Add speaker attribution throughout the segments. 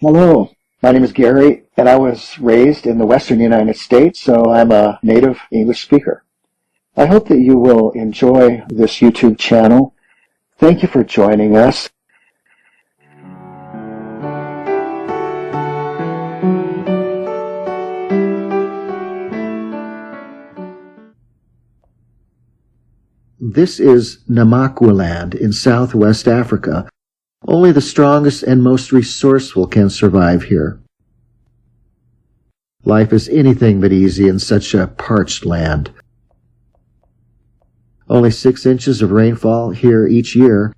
Speaker 1: Hello, my name is Gary, and I was raised in the western United States, so I'm a native English speaker. I hope that you will enjoy this YouTube channel. Thank you for joining us. This is Namaqualand in southwest Africa. Only the strongest and most resourceful can survive here. Life is anything but easy in such a parched land. Only 6 inches of rainfall here each year,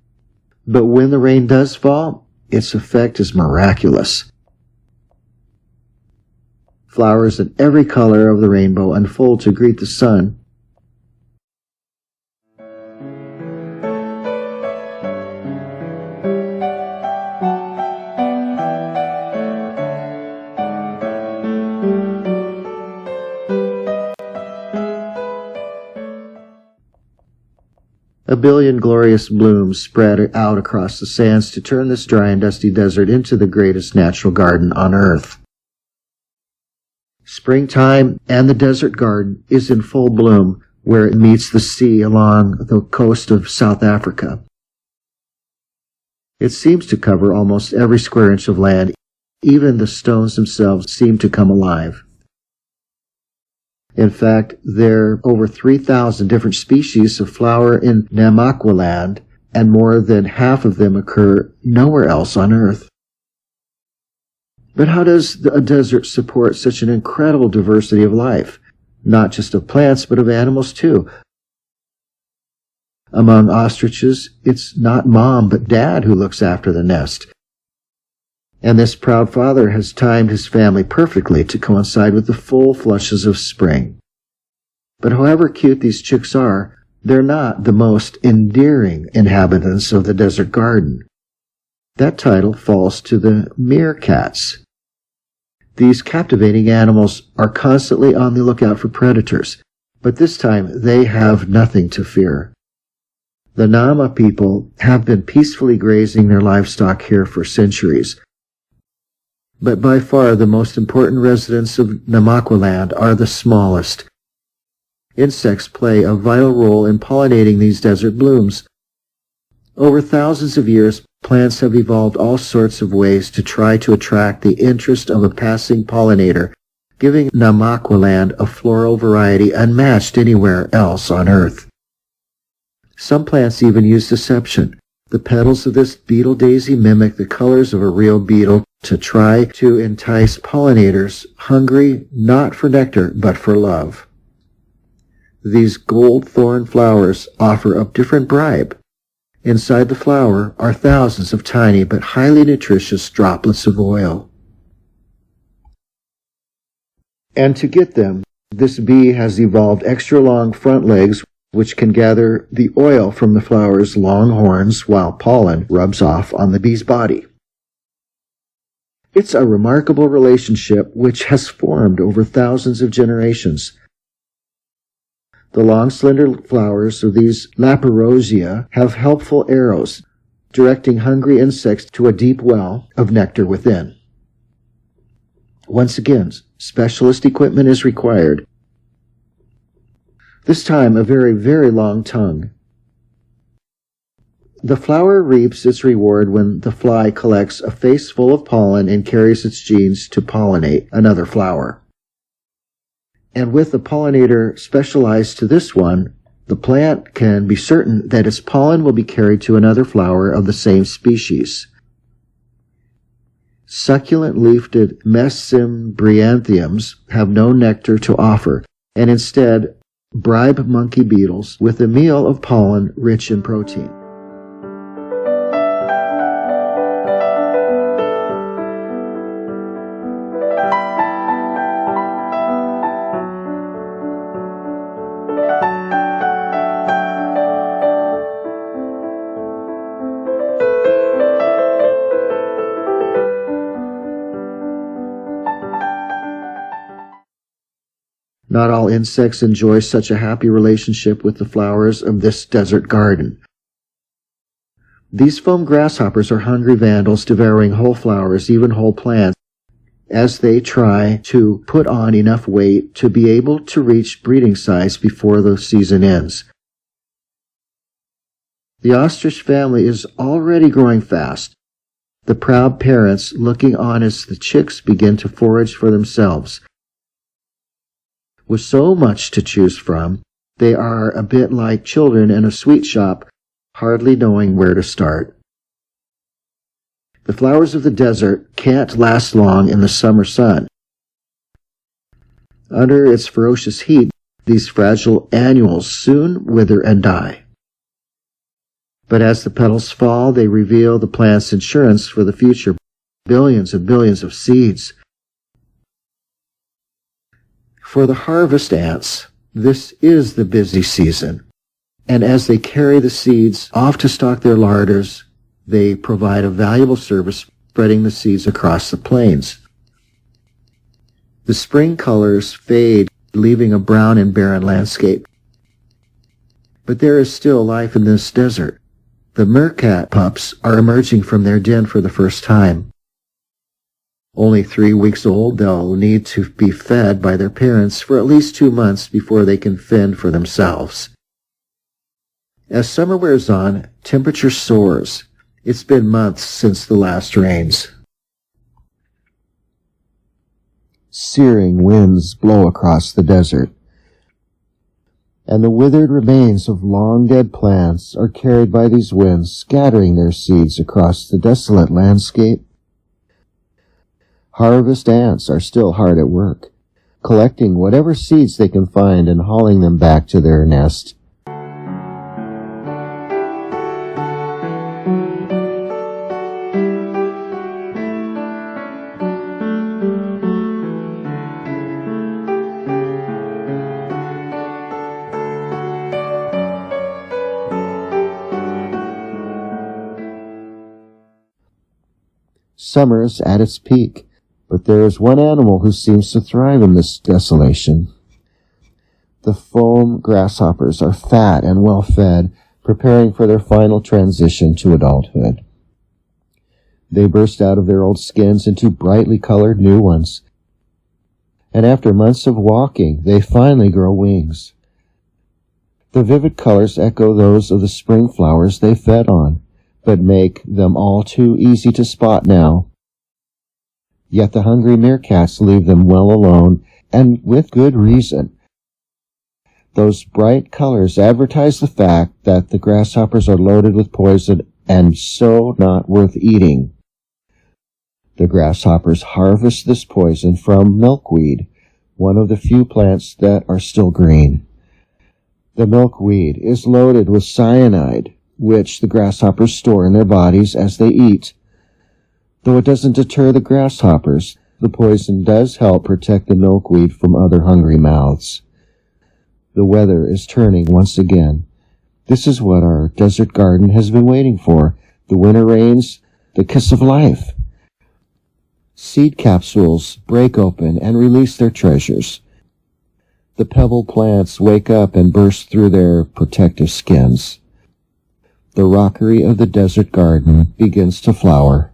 Speaker 1: but when the rain does fall, its effect is miraculous. Flowers in every color of the rainbow unfold to greet the sun. A billion glorious blooms spread out across the sands to turn this dry and dusty desert into the greatest natural garden on earth. Springtime and the desert garden is in full bloom where it meets the sea along the coast of South Africa. It seems to cover almost every square inch of land. Even the stones themselves seem to come alive. In fact, there are over 3,000 different species of flower in Namaqualand, and more than half of them occur nowhere else on Earth. But how does a desert support such an incredible diversity of life? Not just of plants, but of animals too. Among ostriches, it's not mom, but dad who looks after the nest. And this proud father has timed his family perfectly to coincide with the full flushes of spring. But however cute these chicks are, they're not the most endearing inhabitants of the desert garden. That title falls to the meerkats. These captivating animals are constantly on the lookout for predators, but this time they have nothing to fear. The Nama people have been peacefully grazing their livestock here for centuries. But by far the most important residents of Namaqualand are the smallest. Insects play a vital role in pollinating these desert blooms. Over thousands of years, plants have evolved all sorts of ways to try to attract the interest of a passing pollinator, giving Namaqualand a floral variety unmatched anywhere else on Earth. Some plants even use deception. The petals of this beetle daisy mimic the colors of a real beetle to try to entice pollinators hungry not for nectar but for love. These gold thorn flowers offer a different bribe. Inside the flower are thousands of tiny but highly nutritious droplets of oil. And to get them, this bee has evolved extra long front legs which can gather the oil from the flower's long horns while pollen rubs off on the bee's body. It's a remarkable relationship which has formed over thousands of generations. The long, slender flowers of these laparosia have helpful arrows, directing hungry insects to a deep well of nectar within. Once again, specialist equipment is required. This time, a very, very long tongue. The flower reaps its reward when the fly collects a face full of pollen and carries its genes to pollinate another flower. And with the pollinator specialized to this one, the plant can be certain that its pollen will be carried to another flower of the same species. Succulent-leafed mesembryanthemums have no nectar to offer, and instead bribe monkey beetles with a meal of pollen rich in protein. Not all insects enjoy such a happy relationship with the flowers of this desert garden. These foam grasshoppers are hungry vandals, devouring whole flowers, even whole plants, as they try to put on enough weight to be able to reach breeding size before the season ends. The ostrich family is already growing fast, the proud parents looking on as the chicks begin to forage for themselves. With so much to choose from, they are a bit like children in a sweet shop, hardly knowing where to start. The flowers of the desert can't last long in the summer sun. Under its ferocious heat, these fragile annuals soon wither and die. But as the petals fall, they reveal the plant's insurance for the future, billions and billions of seeds. For the harvest ants, this is the busy season, and as they carry the seeds off to stock their larders, they provide a valuable service spreading the seeds across the plains. The spring colors fade, leaving a brown and barren landscape. But there is still life in this desert. The meerkat pups are emerging from their den for the first time. Only 3 weeks old, they'll need to be fed by their parents for at least 2 months before they can fend for themselves. As summer wears on, temperature soars. It's been months since the last rains. Searing winds blow across the desert, and the withered remains of long-dead plants are carried by these winds, scattering their seeds across the desolate landscape. Harvest ants are still hard at work, collecting whatever seeds they can find and hauling them back to their nest. Summer's at its peak, but there is one animal who seems to thrive in this desolation. The foam grasshoppers are fat and well fed, preparing for their final transition to adulthood. They burst out of their old skins into brightly colored new ones, and after months of walking, they finally grow wings. The vivid colors echo those of the spring flowers they fed on, but make them all too easy to spot now. Yet the hungry meerkats leave them well alone, and with good reason. Those bright colors advertise the fact that the grasshoppers are loaded with poison and so not worth eating. The grasshoppers harvest this poison from milkweed, one of the few plants that are still green. The milkweed is loaded with cyanide, which the grasshoppers store in their bodies as they eat. Though it doesn't deter the grasshoppers, the poison does help protect the milkweed from other hungry mouths. The weather is turning once again. This is what our desert garden has been waiting for. The winter rains, the kiss of life. Seed capsules break open and release their treasures. The pebble plants wake up and burst through their protective skins. The rockery of the desert garden begins to flower.